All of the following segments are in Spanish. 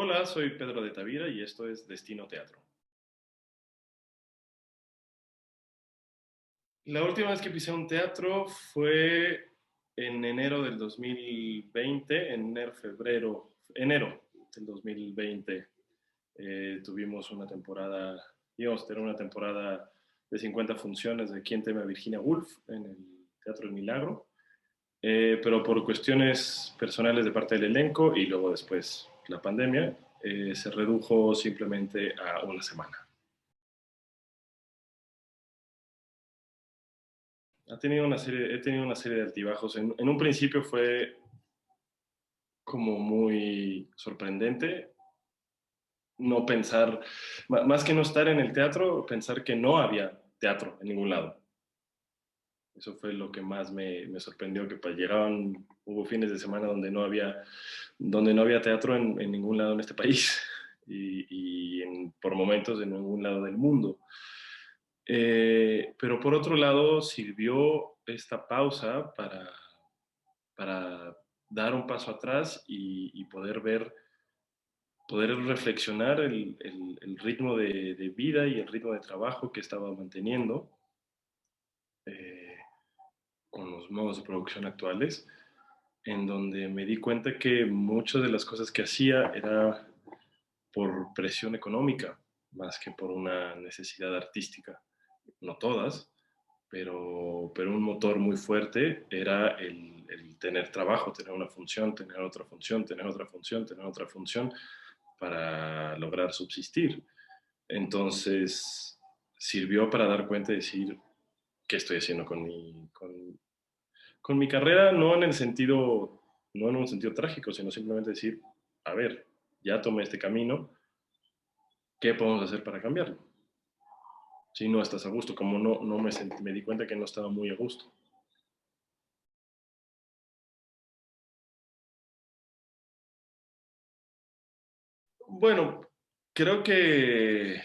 Hola, soy Pedro de Tavira y esto es Destino Teatro. La última vez que pisé un teatro fue en enero del 2020, enero del 2020. Tuvimos una temporada, íbamos a tener una temporada de 50 funciones de Quién teme a Virginia Woolf en el Teatro El Milagro, pero por cuestiones personales de parte del elenco y luego después la pandemia, se redujo simplemente a una semana. He tenido una serie de altibajos. En un principio fue como muy sorprendente no pensar, más que no estar en el teatro, pensar que no había teatro en ningún lado. Eso fue lo que más me sorprendió, que llegaban, hubo fines de semana donde no había teatro en ningún lado en este país por momentos en ningún lado del mundo. Pero por otro lado, sirvió esta pausa para dar un paso atrás y poder reflexionar el ritmo de vida y el ritmo de trabajo que estaba manteniendo eh, con los modos de producción actuales, en donde me di cuenta que muchas de las cosas que hacía era por presión económica, más que por una necesidad artística. No todas, pero un motor muy fuerte era el tener trabajo, tener una función, tener otra función, tener otra función, tener otra función para lograr subsistir. Entonces, sirvió para dar cuenta y decir qué estoy haciendo con mi carrera, no en un sentido trágico, sino simplemente decir, a ver, ya tomé este camino, ¿qué podemos hacer para cambiarlo? Si no estás a gusto, como no me di cuenta que no estaba muy a gusto. Bueno, creo que,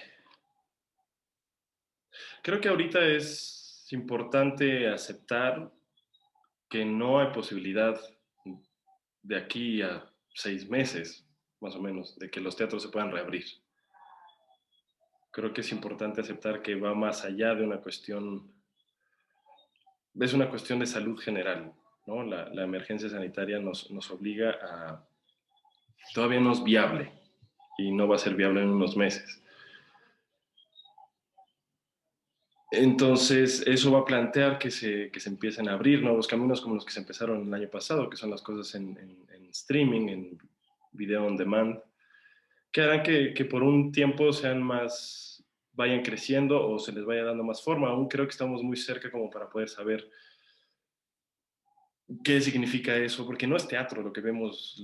creo que ahorita es importante aceptar que no hay posibilidad de aquí a 6 meses, más o menos, de que los teatros se puedan reabrir. Creo que es importante aceptar que va más allá de una cuestión, es una cuestión de salud general, ¿no? La emergencia sanitaria nos obliga a, todavía no es viable y no va a ser viable en unos meses. Entonces, eso va a plantear que se empiecen a abrir nuevos caminos como los que se empezaron el año pasado, que son las cosas en streaming, en video on demand, que harán que por un tiempo sean más, vayan creciendo o se les vaya dando más forma. Aún creo que estamos muy cerca como para poder saber qué significa eso, porque no es teatro lo que vemos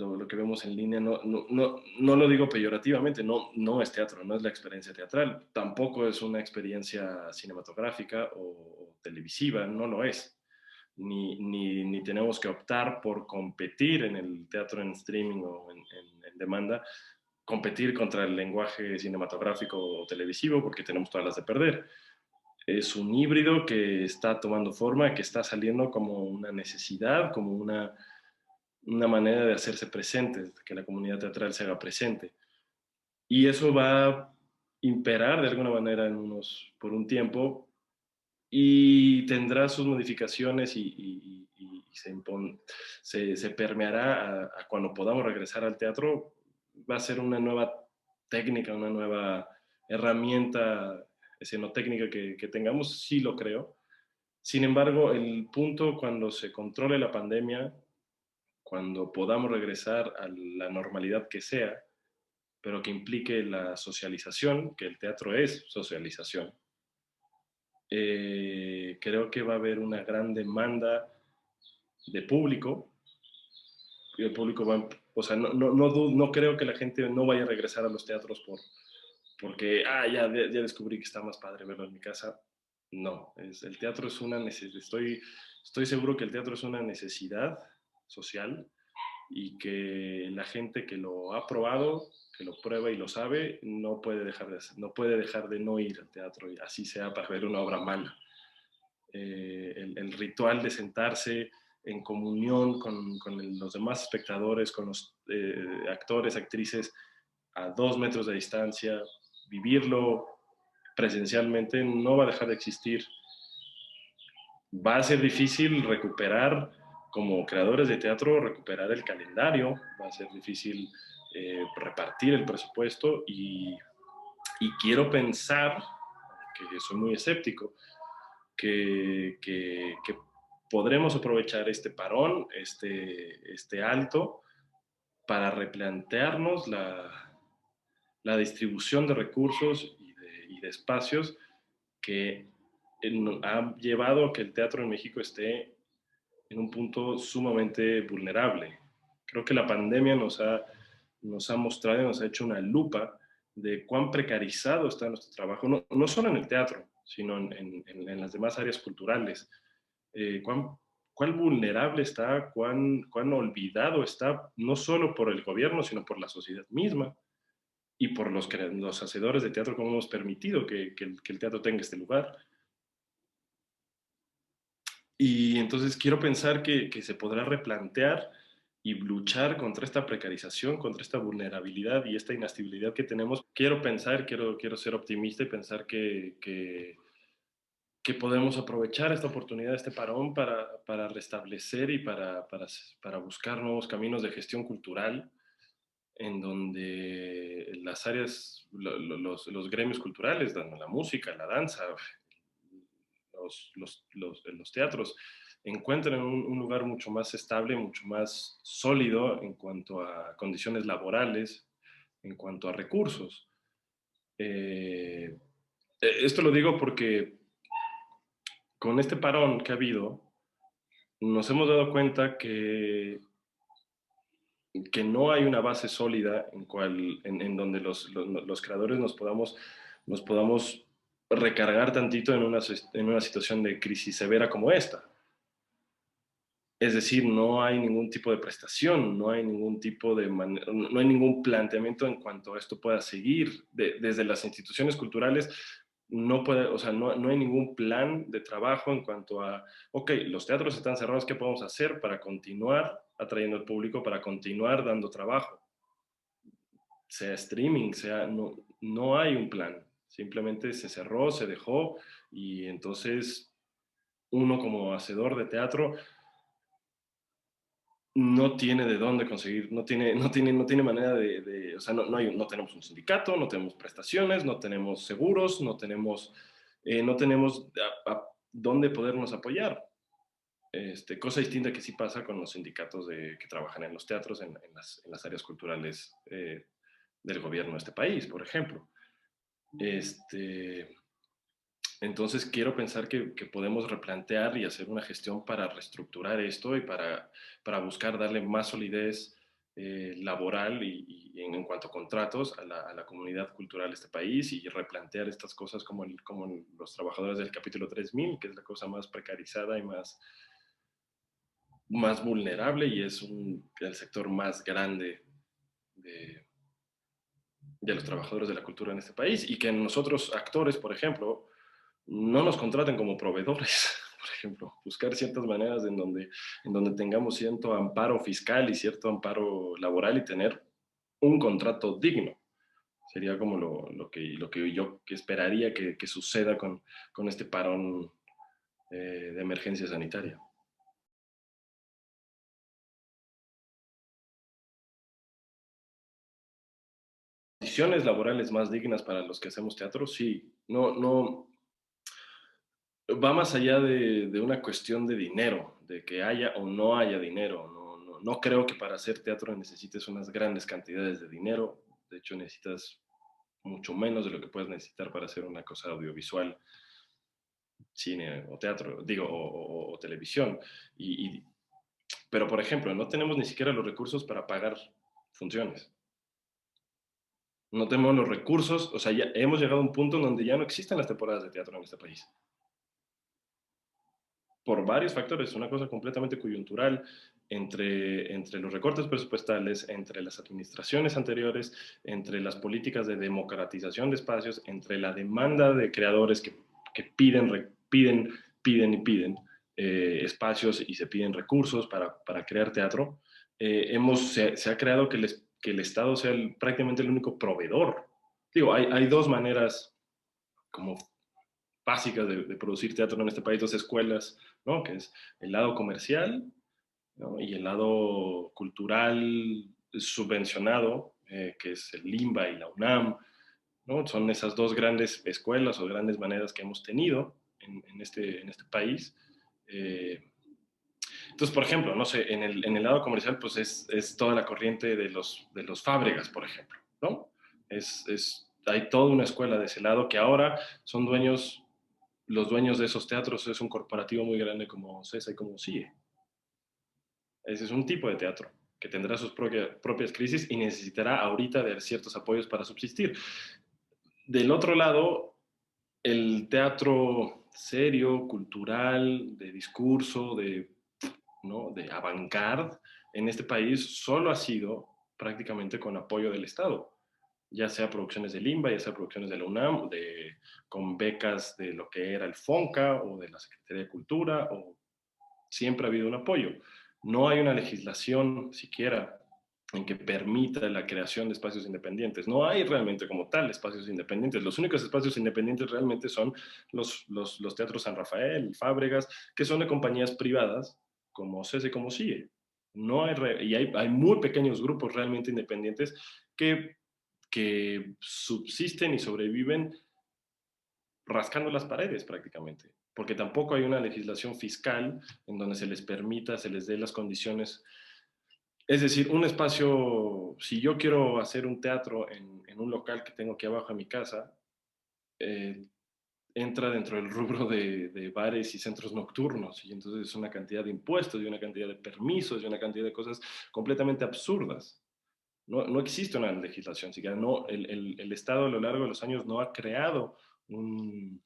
en línea, no lo digo peyorativamente, no es teatro, no es la experiencia teatral, tampoco es una experiencia cinematográfica o televisiva, no lo es. Ni tenemos que optar por competir en el teatro en streaming o en demanda, competir contra el lenguaje cinematográfico o televisivo, porque tenemos todas las de perder. Es un híbrido que está tomando forma, que está saliendo como una necesidad, como una manera de hacerse presente, que la comunidad teatral se haga presente. Y eso va a imperar de alguna manera por un tiempo y tendrá sus modificaciones se permeará a cuando podamos regresar al teatro. Va a ser una nueva técnica, una nueva herramienta escenotécnica que tengamos, sí lo creo. Sin embargo, el punto cuando se controle la pandemia, cuando podamos regresar a la normalidad que sea, pero que implique la socialización, que el teatro es socialización, creo que va a haber una gran demanda de público. Y el público va, o sea, no creo que la gente no vaya a regresar a los teatros porque, ya descubrí que está más padre verlo en mi casa. No, el teatro es una necesidad, estoy seguro que el teatro es una necesidad social y que la gente que lo ha probado, que lo prueba y lo sabe, no puede dejar de no ir al teatro, y así sea para ver una obra mala. El ritual de sentarse en comunión con los demás espectadores, con los actores, actrices, a 2 metros de distancia, vivirlo presencialmente, no va a dejar de existir. Va a ser difícil recuperar, como creadores de teatro, recuperar el calendario, va a ser difícil repartir el presupuesto y quiero pensar, que soy muy escéptico, que podremos aprovechar este parón, este alto, para replantearnos la distribución de recursos y de espacios que ha llevado a que el teatro en México esté en un punto sumamente vulnerable. Creo que la pandemia nos ha mostrado, nos ha hecho una lupa de cuán precarizado está nuestro trabajo, no solo en el teatro, sino en las demás áreas culturales. Cuán vulnerable está, cuán olvidado está, no solo por el gobierno, sino por la sociedad misma y por los hacedores de teatro, como hemos permitido que el teatro tenga este lugar. Y entonces quiero pensar que se podrá replantear y luchar contra esta precarización, contra esta vulnerabilidad y esta inestabilidad que tenemos. Quiero pensar, quiero ser optimista y pensar que podemos aprovechar esta oportunidad, este parón, para restablecer y para buscar nuevos caminos de gestión cultural en donde las áreas, los gremios culturales, la música, la danza, los teatros, encuentren un lugar mucho más estable, mucho más sólido en cuanto a condiciones laborales, en cuanto a recursos. Esto lo digo porque con este parón que ha habido, nos hemos dado cuenta que no hay una base sólida en donde los creadores nos podamos recargar tantito en una situación de crisis severa como esta. Es decir, no hay ningún tipo de prestación, no hay ningún tipo no hay ningún planteamiento en cuanto a esto pueda seguir. Desde las instituciones culturales no puede, o sea, no hay ningún plan de trabajo en cuanto a, ok, los teatros están cerrados, ¿qué podemos hacer para continuar atrayendo al público, para continuar dando trabajo? Sea streaming, no hay un plan. Simplemente se cerró, se dejó y entonces uno como hacedor de teatro no tiene de dónde conseguir, no tiene manera o sea, no tenemos un sindicato, no tenemos prestaciones, no tenemos seguros, no tenemos dónde podernos apoyar. Cosa distinta que sí pasa con los sindicatos que trabajan en los teatros, en las áreas culturales del gobierno de este país, por ejemplo. Entonces quiero pensar que podemos replantear y hacer una gestión para reestructurar esto y para buscar darle más solidez laboral y en cuanto a contratos a la comunidad cultural de este país y replantear estas cosas como los trabajadores del capítulo 3000, que es la cosa más precarizada y más vulnerable y es el sector más grande de, de los trabajadores de la cultura en este país y que nosotros actores, por ejemplo, no nos contraten como proveedores, por ejemplo, buscar ciertas maneras en donde tengamos cierto amparo fiscal y cierto amparo laboral y tener un contrato digno. Sería como lo que yo esperaría que suceda con este parón de emergencia sanitaria. Condiciones laborales más dignas para los que hacemos teatro, sí. No, va más allá de una cuestión de dinero, de que haya o no haya dinero. No creo que para hacer teatro necesites unas grandes cantidades de dinero. De hecho, necesitas mucho menos de lo que puedes necesitar para hacer una cosa audiovisual, cine o teatro, digo, o televisión. Pero, por ejemplo, no tenemos ni siquiera los recursos para pagar funciones. No tenemos los recursos, o sea, ya hemos llegado a un punto en donde ya no existen las temporadas de teatro en este país. Por varios factores, una cosa completamente coyuntural entre los recortes presupuestales, entre las administraciones anteriores, entre las políticas de democratización de espacios, entre la demanda de creadores que piden y piden espacios y se piden recursos para crear teatro. Se ha creado que que el Estado sea prácticamente el único proveedor. Digo, hay dos maneras como básicas de producir teatro en este país, dos escuelas, ¿no? Que es el lado comercial, ¿no? Y el lado cultural subvencionado, que es el LIMBA y la UNAM, ¿no? Son esas dos grandes escuelas o grandes maneras que hemos tenido en este país. Eh, entonces, por ejemplo, no sé, en el lado comercial, pues es toda la corriente de los Fábregas, por ejemplo, ¿no? Hay toda una escuela de ese lado que ahora son dueños, los dueños de esos teatros es un corporativo muy grande como CESA y como CIE. Ese es un tipo de teatro que tendrá sus propias crisis y necesitará ahorita de ciertos apoyos para subsistir. Del otro lado, el teatro serio, cultural, de discurso, ¿no? De avant-garde, en este país solo ha sido prácticamente con apoyo del Estado, ya sea producciones del INBA, ya sea producciones de la UNAM, con becas de lo que era el FONCA o de la Secretaría de Cultura, o siempre ha habido un apoyo. No hay una legislación siquiera en que permita la creación de espacios independientes. No hay realmente como tal espacios independientes. Los únicos espacios independientes realmente son los teatros San Rafael, Fábregas, que son de compañías privadas como CESE, como CIE. No hay, y hay muy pequeños grupos realmente independientes que subsisten y sobreviven rascando las paredes prácticamente, porque tampoco hay una legislación fiscal en donde se les permita, se les dé las condiciones. Es decir, un espacio, si yo quiero hacer un teatro en un local que tengo aquí abajo en mi casa, eh, entra dentro del rubro de bares y centros nocturnos, y entonces es una cantidad de impuestos, y una cantidad de permisos, y una cantidad de cosas completamente absurdas. No existe una legislación, siquiera no, el Estado a lo largo de los años no ha creado un,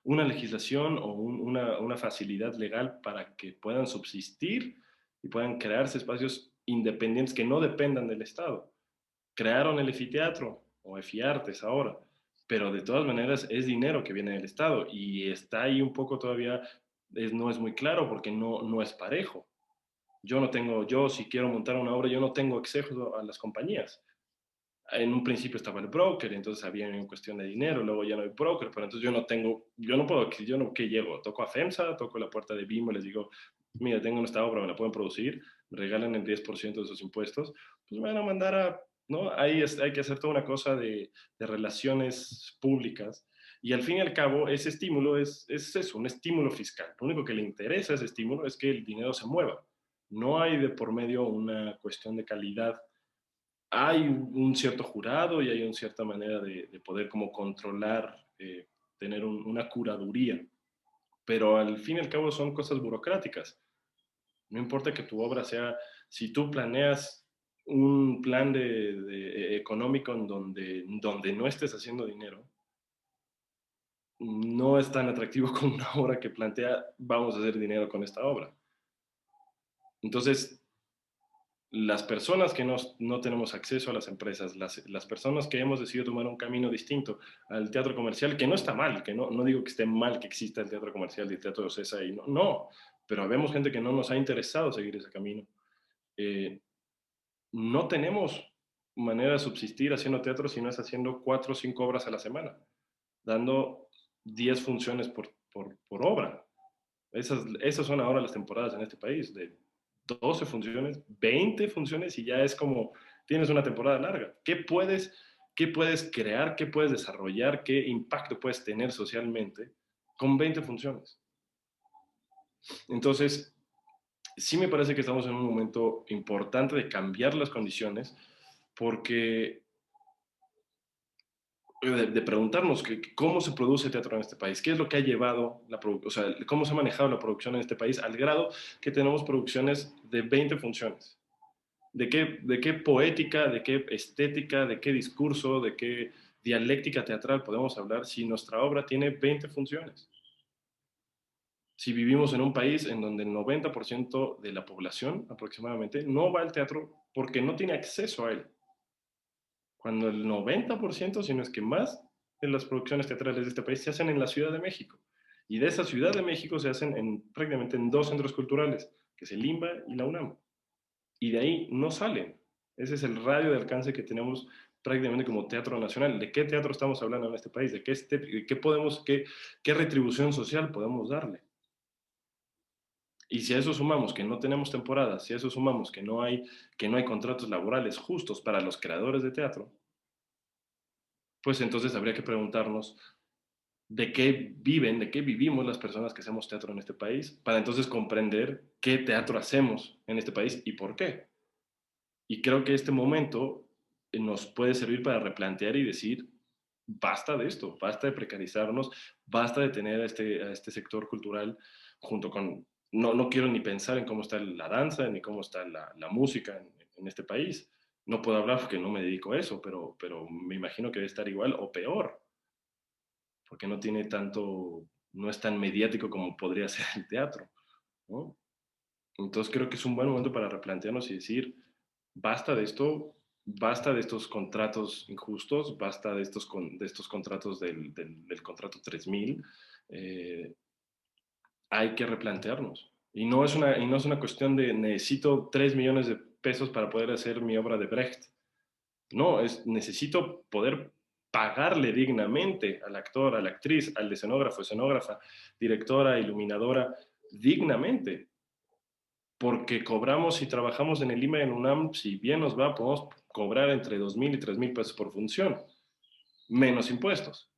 una legislación o una facilidad legal para que puedan subsistir y puedan crearse espacios independientes que no dependan del Estado. Crearon el Efiteatro o Efiartes ahora, pero de todas maneras es dinero que viene del Estado y está ahí un poco todavía, no es muy claro porque no es parejo. Yo si quiero montar una obra, yo no tengo acceso a las compañías. En un principio estaba el broker, entonces había una cuestión de dinero, luego ya no hay broker, pero entonces yo no puedo, yo no, ¿qué llego? Toco a FEMSA, toco la puerta de BIMO, les digo, mira, tengo esta obra, me la pueden producir, me regalan el 10% de sus impuestos, pues me van a mandar ¿no? Ahí hay que hacer toda una cosa de relaciones públicas, y al fin y al cabo ese estímulo es eso, un estímulo fiscal. Lo único que le interesa a ese estímulo es que el dinero se mueva. No hay de por medio una cuestión de calidad. Hay un cierto jurado y hay una cierta manera de poder como controlar, tener una curaduría, pero al fin y al cabo son cosas burocráticas. No importa que tu obra sea, si tú planeas un plan económico donde no estés haciendo dinero, no es tan atractivo como una obra que plantea, vamos a hacer dinero con esta obra. Entonces, las personas que no tenemos acceso a las empresas, las personas que hemos decidido tomar un camino distinto al teatro comercial, que no está mal, que no digo que esté mal que exista el teatro comercial y el teatro de Ocesa, y no, pero vemos gente que no nos ha interesado seguir ese camino. Eh, no tenemos manera de subsistir haciendo teatro si no es haciendo 4 o 5 obras a la semana, dando 10 funciones por obra. Esas son ahora las temporadas en este país, de 12 funciones, 20 funciones y ya es como, tienes una temporada larga. Qué puedes crear, qué puedes desarrollar, qué impacto puedes tener socialmente con 20 funciones? Entonces, sí me parece que estamos en un momento importante de cambiar las condiciones porque de preguntarnos cómo se produce teatro en este país, qué es lo que ha llevado o sea, cómo se ha manejado la producción en este país al grado que tenemos producciones de 20 funciones. ¿De qué poética, de qué estética, de qué discurso, de qué dialéctica teatral podemos hablar si nuestra obra tiene 20 funciones? Si vivimos en un país en donde el 90% de la población aproximadamente no va al teatro porque no tiene acceso a él, cuando el 90%, si no es que más, de las producciones teatrales de este país se hacen en la Ciudad de México. Y de esa Ciudad de México se hacen prácticamente en dos centros culturales, que es el IMBA y la UNAM. y de ahí no salen. Ese es el radio de alcance que tenemos prácticamente como teatro nacional. ¿De qué teatro estamos hablando en este país? De qué podemos, qué retribución social podemos darle? Y si a eso sumamos que no tenemos temporadas, si a eso sumamos que no hay contratos laborales justos para los creadores de teatro, pues entonces habría que preguntarnos de qué viven, de qué vivimos las personas que hacemos teatro en este país, para entonces comprender qué teatro hacemos en este país y por qué. Y creo que este momento nos puede servir para replantear y decir, basta de esto, basta de precarizarnos, basta de tener a este sector cultural junto con, no quiero ni pensar en cómo está la danza, ni cómo está la música en este país. No puedo hablar porque no me dedico a eso, pero me imagino que debe estar igual o peor, porque no tiene tanto, no es tan mediático como podría ser el teatro, ¿no? Entonces creo que es un buen momento para replantearnos y decir, basta de esto, basta de estos contratos injustos, basta de de estos contratos del contrato 3000. eh, Hay que replantearnos. Y no es una cuestión de necesito 3 millones de pesos para poder hacer mi obra de Brecht. No, es necesito poder pagarle dignamente al actor, a la actriz, al escenógrafo, escenógrafa, directora, iluminadora, dignamente, porque cobramos y trabajamos en el IMA y en UNAM, si bien nos va, podemos cobrar entre 2,000 y 3,000 pesos por función, menos impuestos.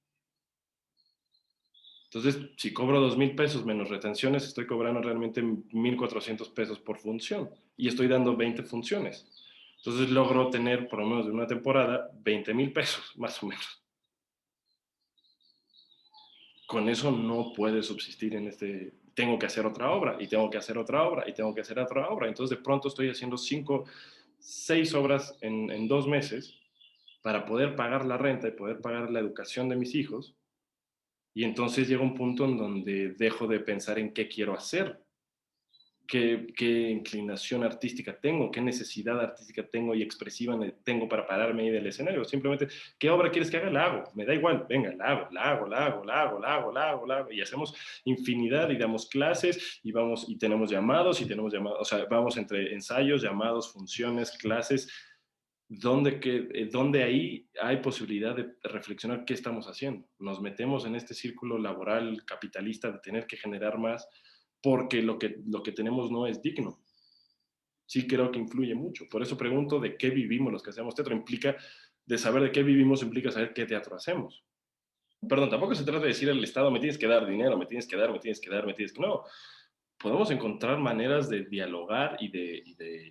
Entonces, si cobro 2,000 pesos menos retenciones, estoy cobrando realmente 1,400 pesos por función y estoy dando 20 funciones. Entonces logro tener, por lo menos de una temporada, 20,000 pesos, más o menos. Con eso no puede subsistir en este, tengo que hacer otra obra y tengo que hacer otra obra y tengo que hacer otra obra. Entonces de pronto estoy haciendo 5, 6 obras en 2 meses para poder pagar la renta y poder pagar la educación de mis hijos. Y entonces llega un punto en donde dejo de pensar en qué quiero hacer, qué inclinación artística tengo, qué necesidad artística tengo y expresiva tengo para pararme ahí del escenario. Simplemente, ¿qué obra quieres que haga? La hago. Me da igual. Venga, la hago, la hago, la hago, la hago, la hago, la hago, la hago. Y hacemos infinidad y damos clases y vamos y tenemos llamados, o sea, vamos entre ensayos, llamados, funciones, clases, donde ahí hay posibilidad de reflexionar qué estamos haciendo. Nos metemos en este círculo laboral capitalista de tener que generar más porque lo que tenemos no es digno. Sí creo que influye mucho. Por eso pregunto de qué vivimos los que hacemos teatro. De saber de qué vivimos implica saber qué teatro hacemos. Perdón, tampoco se trata de decir al Estado, me tienes que dar dinero, me tienes que dar, me tienes que dar, me tienes que... No, podemos encontrar maneras de dialogar de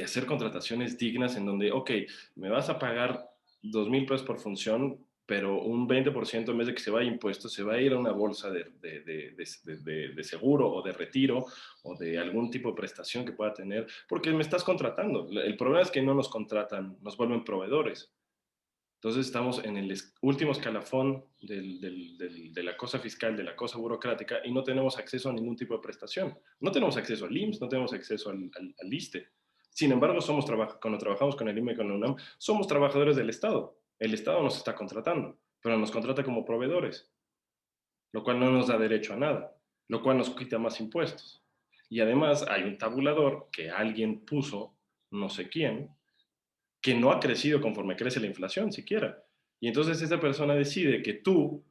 hacer contrataciones dignas en donde, ok, me vas a pagar 2,000 pesos por función, pero un 20% en vez de que se vaya a impuestos, se va a ir a una bolsa de seguro o de retiro o de algún tipo de prestación que pueda tener, porque me estás contratando. El problema es que no nos contratan, nos vuelven proveedores. Entonces estamos en el último escalafón de la cosa fiscal, de la cosa burocrática, y no tenemos acceso a ningún tipo de prestación. No tenemos acceso al IMSS, no tenemos acceso al ISSSTE. Sin embargo, cuando trabajamos con el IME y con la UNAM, somos trabajadores del Estado. El Estado nos está contratando, pero nos contrata como proveedores, lo cual no nos da derecho a nada, lo cual nos quita más impuestos. Y además hay un tabulador que alguien puso, no sé quién, que no ha crecido conforme crece la inflación siquiera. Y entonces esa persona decide que tú,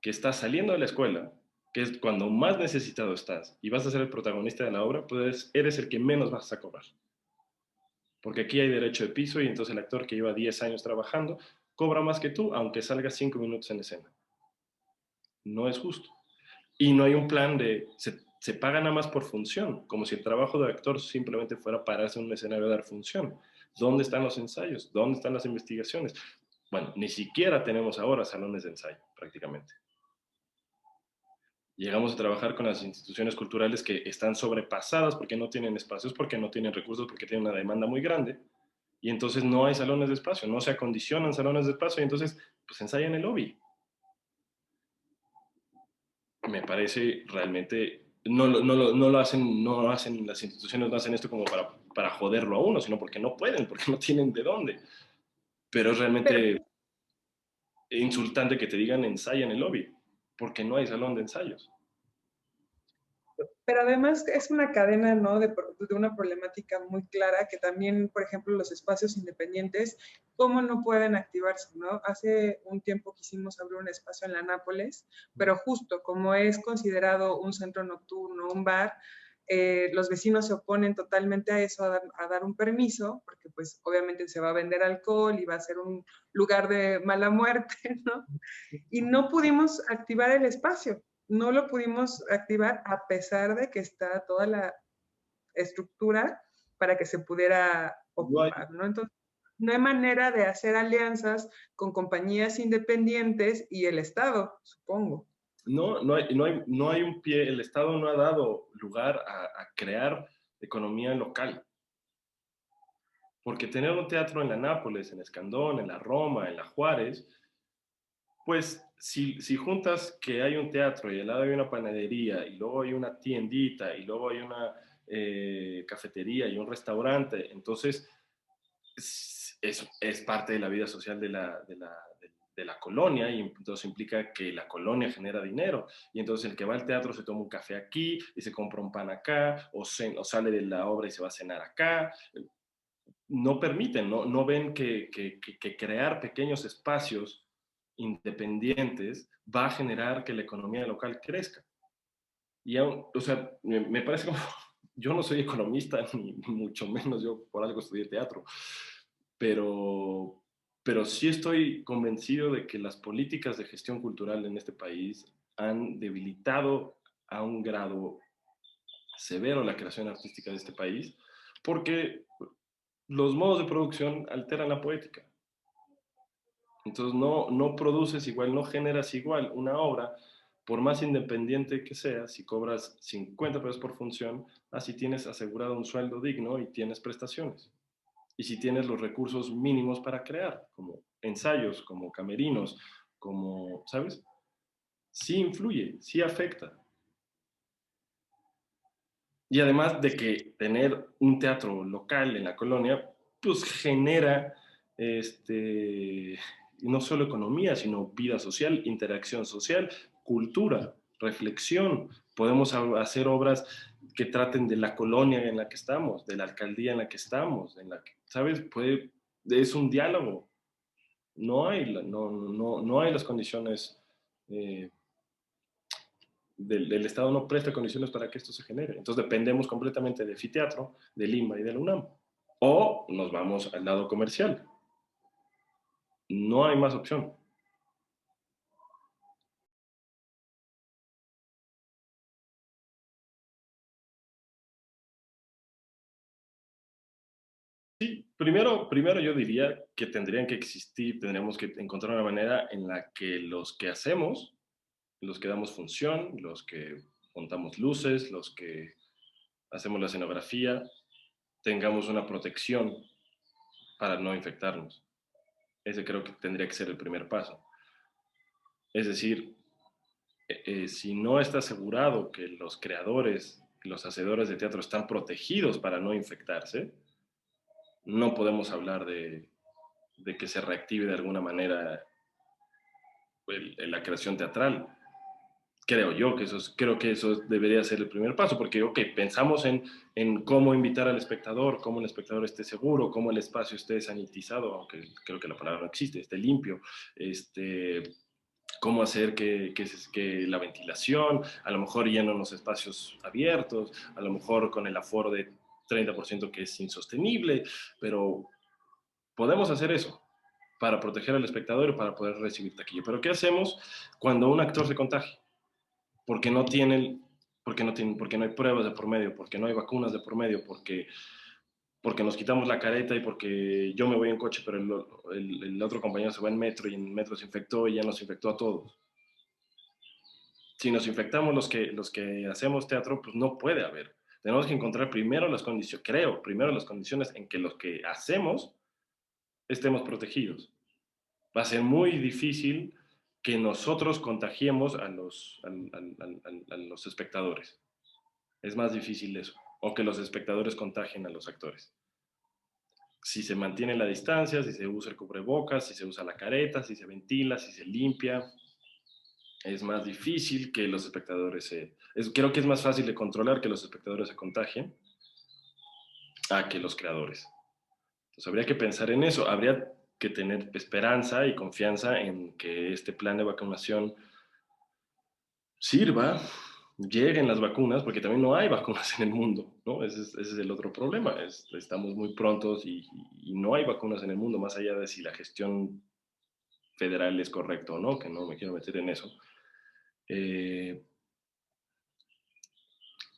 que estás saliendo de la escuela, que es cuando más necesitado estás y vas a ser el protagonista de la obra, pues eres el que menos vas a cobrar. Porque aquí hay derecho de piso y entonces el actor que lleva 10 años trabajando cobra más que tú, aunque salga 5 minutos en escena. No es justo. Y no hay un plan se paga nada más por función, como si el trabajo de actor simplemente fuera pararse en un escenario a dar función. ¿Dónde están los ensayos? ¿Dónde están las investigaciones? Bueno, ni siquiera tenemos ahora salones de ensayo, prácticamente. Llegamos a trabajar con las instituciones culturales que están sobrepasadas porque no tienen espacios, porque no tienen recursos, porque tienen una demanda muy grande. Y entonces no hay salones de espacio, no se acondicionan salones de espacio y entonces pues ensayan en el lobby. Me parece realmente, no lo hacen, no hacen, las instituciones no hacen esto como para joderlo a uno, sino porque no pueden, porque no tienen de dónde. Pero es Pero realmente insultante que te digan ensaya en el lobby, porque no hay salón de ensayos. Pero además es una cadena, ¿no? De una problemática muy clara que también, por ejemplo, los espacios independientes, ¿cómo no pueden activarse, ¿no? Hace un tiempo quisimos abrir un espacio en la Nápoles, pero justo como es considerado un centro nocturno, un bar, los vecinos se oponen totalmente a eso, a dar un permiso, porque pues obviamente se va a vender alcohol y va a ser un lugar de mala muerte, ¿no? Y no pudimos activar el espacio, no lo pudimos activar a pesar de que está toda la estructura para que se pudiera No hay, ocupar, ¿no? Entonces, no hay manera de hacer alianzas con compañías independientes y el Estado, supongo. no hay un pie, el Estado no ha dado lugar a crear economía local. Porque tener un teatro en la Nápoles, en Escandón, en la Roma, en la Juárez, pues si juntas que hay un teatro y al lado hay una panadería y luego hay una tiendita y luego hay una cafetería y un restaurante, entonces es parte de la vida social de la colonia y entonces implica que la colonia genera dinero y entonces el que va al teatro se toma un café aquí y se compra un pan acá o sale de la obra y se va a cenar acá. No permiten, no ven que crear pequeños espacios independientes va a generar que la economía local crezca. Y aún, o sea, me parece como, yo no soy economista, ni mucho menos yo por algo estudié teatro, pero, pero sí estoy convencido de que las políticas de gestión cultural en este país han debilitado a un grado severo la creación artística de este país, porque los modos de producción alteran la poética. Entonces no produces igual, no generas igual una obra, por más independiente que sea, si cobras 50 pesos por función, así tienes asegurado un sueldo digno y tienes prestaciones. Y si tienes los recursos mínimos para crear, como ensayos, como camerinos, como, ¿sabes? Sí influye, sí afecta. Y además de que tener un teatro local en la colonia, pues genera no solo economía, sino vida social, interacción social, cultura, reflexión. Podemos hacer obras que traten de la colonia en la que estamos, de la alcaldía en la que estamos, en la que, ¿sabes? Es un diálogo. No hay las condiciones eh, el Estado no presta condiciones para que esto se genere. Entonces dependemos completamente de Fiteatro, de Lima y de la UNAM. O nos vamos al lado comercial. No hay más opción. Sí, primero yo diría que tendrían que existir, tendríamos que encontrar una manera en la que los que hacemos, los que damos función, los que montamos luces, los que hacemos la escenografía, tengamos una protección para no infectarnos. Ese creo que tendría que ser el primer paso. Es decir, si no está asegurado que los creadores, los hacedores de teatro están protegidos para no infectarse, no podemos hablar de que se reactive de alguna manera la creación teatral. Creo yo que creo que eso debería ser el primer paso, porque, ok, pensamos en cómo invitar al espectador, cómo el espectador esté seguro, cómo el espacio esté sanitizado, aunque creo que la palabra no existe, esté limpio, cómo hacer que la ventilación, a lo mejor lleno los espacios abiertos, a lo mejor con el aforo de 30% que es insostenible, pero podemos hacer eso para proteger al espectador y para poder recibir taquilla. Pero ¿qué hacemos cuando un actor se contagia? Porque no tienen, porque no hay pruebas de por medio, porque no hay vacunas de por medio, porque nos quitamos la careta y porque yo me voy en coche, pero el otro compañero se va en metro y en metro se infectó y ya nos infectó a todos. Si nos infectamos los que hacemos teatro, pues no puede haber. Tenemos que encontrar primero las condiciones, creo, primero las condiciones en que los que hacemos estemos protegidos. Va a ser muy difícil que nosotros contagiemos a los espectadores. Es más difícil eso. O que los espectadores contagien a los actores. Si se mantiene la distancia, si se usa el cubrebocas, si se usa la careta, si se ventila, si se limpia, es más difícil que los espectadores creo que es más fácil de controlar que los espectadores se contagien a que los creadores. Entonces habría que pensar en eso, habría que tener esperanza y confianza en que este plan de vacunación sirva, lleguen las vacunas, porque también no hay vacunas en el mundo, ¿no? Ese es el otro problema, estamos muy prontos y no hay vacunas en el mundo, más allá de si la gestión federal es correcta o no, que no me quiero meter en eso. Eh,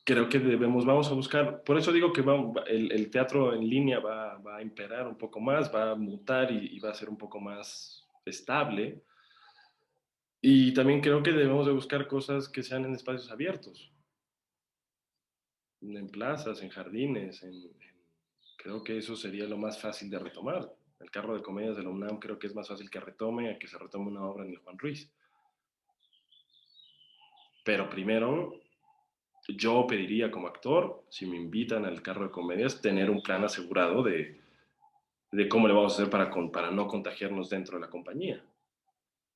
Creo que vamos a buscar, por eso digo que el teatro en línea va a imperar un poco más, va a mutar y va a ser un poco más estable. Y también creo que debemos de buscar cosas que sean en espacios abiertos, en plazas, en jardines, creo que eso sería lo más fácil de retomar. El carro de comedias de la UNAM creo que es más fácil que retome a que se retome una obra en el Juan Ruiz. Pero primero, yo pediría como actor, si me invitan al carro de comedias, tener un plan asegurado de cómo le vamos a hacer para no contagiarnos dentro de la compañía.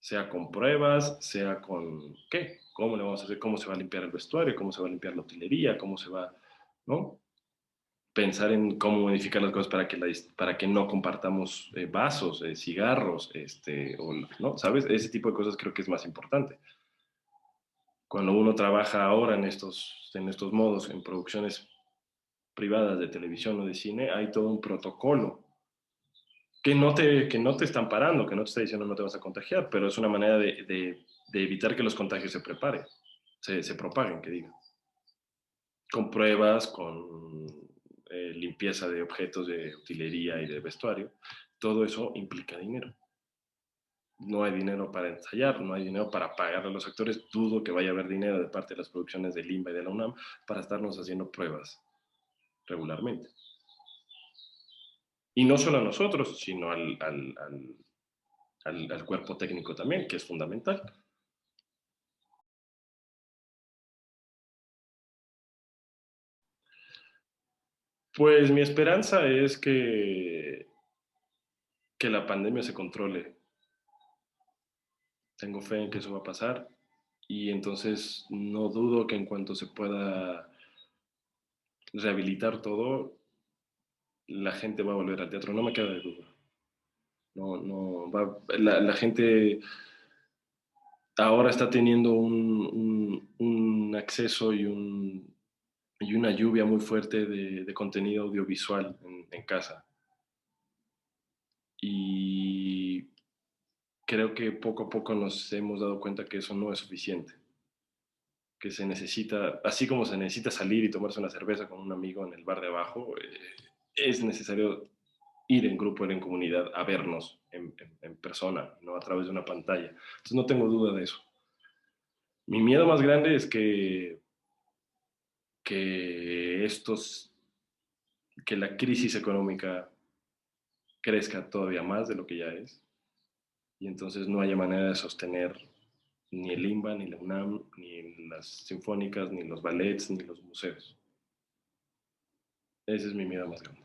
Sea con pruebas, sea con qué, cómo le vamos a hacer, cómo se va a limpiar el vestuario, cómo se va a limpiar la utilería, cómo se va, ¿no? Pensar en cómo modificar las cosas para que no compartamos vasos, cigarros, ¿no? ¿Sabes? Ese tipo de cosas creo que es más importante. Cuando uno trabaja ahora en estos modos, en producciones privadas de televisión o de cine, hay todo un protocolo que no te están parando, que no te está diciendo no te vas a contagiar, pero es una manera de evitar que los contagios se propaguen, que diga. Con pruebas, con limpieza de objetos de utilería y de vestuario. Todo eso implica dinero. No hay dinero para ensayar, no hay dinero para pagar a los actores. Dudo que vaya a haber dinero de parte de las producciones de Limba y de la UNAM para estarnos haciendo pruebas regularmente. Y no solo a nosotros, sino al cuerpo técnico también, que es fundamental. Pues mi esperanza es que la pandemia se controle. Tengo fe en que eso va a pasar y entonces no dudo que en cuanto se pueda rehabilitar todo, la gente va a volver al teatro, no me queda de duda. No, no, la gente ahora está teniendo un acceso y una lluvia muy fuerte de contenido audiovisual en casa. Y creo que poco a poco nos hemos dado cuenta que eso no es suficiente, que se necesita, así como se necesita salir y tomarse una cerveza con un amigo en el bar de abajo, es necesario ir en grupo, ir en comunidad, a vernos en persona, no a través de una pantalla. Entonces no tengo duda de eso. Mi miedo más grande es que que la crisis económica crezca todavía más de lo que ya es y entonces no haya manera de sostener ni el IMBA, ni la UNAM, ni las sinfónicas, ni los ballets, ni los museos. Ese es mi miedo más grande.